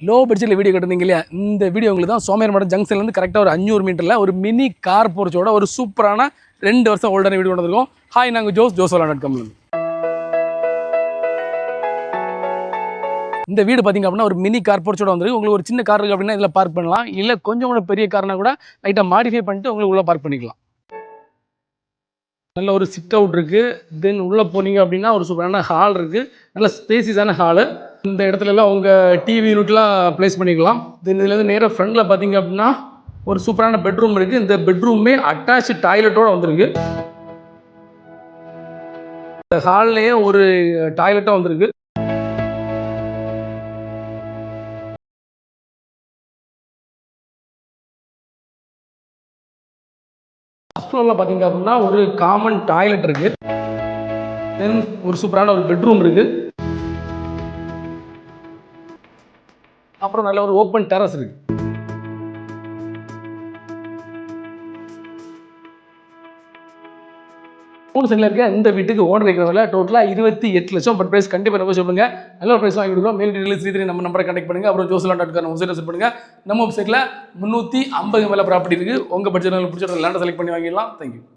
Low பட்ஜெட்டில் video கட்டுறீங்க இல்லையா, இந்த வீடியோ உங்களுக்கு தான். சோமேர்மடம் ஜங்ஷன்லேருந்து கரெக்டாக ஒரு 500 மீட்டரில் ஒரு மினி கார் போர்ச்சோட ஒரு சூப்பரான 2 வருஷம் ஓல்டான வீடியோ வந்திருக்கோம். ஹாய், நாங்கள் ஜோசோலா.com. இந்த வீடு பார்த்திங்க அப்படின்னா ஒரு மினி கார் போர்ச்சோட வந்துருக்கு. உங்களுக்கு ஒரு சின்ன கார் இருக்குது அப்படின்னா இதில் பார்க் பண்ணலாம். இல்லை கொஞ்சம் கூட பெரிய கார்னா கூட லைட்டாக மாடிஃபை பண்ணிட்டு உங்களுக்கு உள்ளே பார்க் பண்ணிக்கலாம். நல்ல ஒரு சிட் அவுட் இருக்குது. தென் உள்ளே போனீங்க அப்படின்னா ஒரு சூப்பரான ஹால் இருக்குது. நல்ல ஸ்பேசியஸான ஹாலு. இந்த இடத்துலலாம் உங்கள் டிவி யூனிட்லாம் ப்ளேஸ் பண்ணிக்கலாம். தென் இதுலேருந்து நேராக ஃப்ரண்டில் பார்த்தீங்க அப்படின்னா ஒரு சூப்பரான பெட்ரூம் இருக்குது. இந்த பெட்ரூமே அட்டாச்சு டாய்லெட்டோடு வந்துருக்கு. இந்த ஹால்லேயே ஒரு டாய்லெட்டாக வந்துருக்கு. ஃபர்ஸ்ட் ஃப்ளோரில் பார்த்தீங்க அப்படின்னா ஒரு காமன் டாய்லெட் இருக்குது. தென் ஒரு சூப்பரான ஒரு பெட்ரூம் இருக்குது. அப்புறம் நல்ல ஒரு ஓப்பன் டெரஸ் இருக்குது. மூணு சென்டில் இருக்க இந்த வீட்டுக்கு ஓனர் வைக்கிறதுல டோட்டலாக 28 லட்சம். பட் ப்ரைஸ் கண்டிப்பாக ரொம்ப சொல்லுங்க. நல்ல ஒரு ப்ரைஸ் வாங்கி கொடுக்குறோம். மெயில் டீடைல்ஸ் 33 நம்ம நம்பரை கனெக்ட் பண்ணுங்கள். அப்புறம் ஜோசோலா.com வெப்சைட் விசிட் பண்ணுங்கள். நம்ம வெப்சைட்டில் 350 மேலே ப்ராப்பர்ட்டி இருக்குது. உங்கள் பட்ஜெட் பிடிச்ச லேண்டை செலக்ட் பண்ணி வாங்கிடலாம். தேங்க்யூ.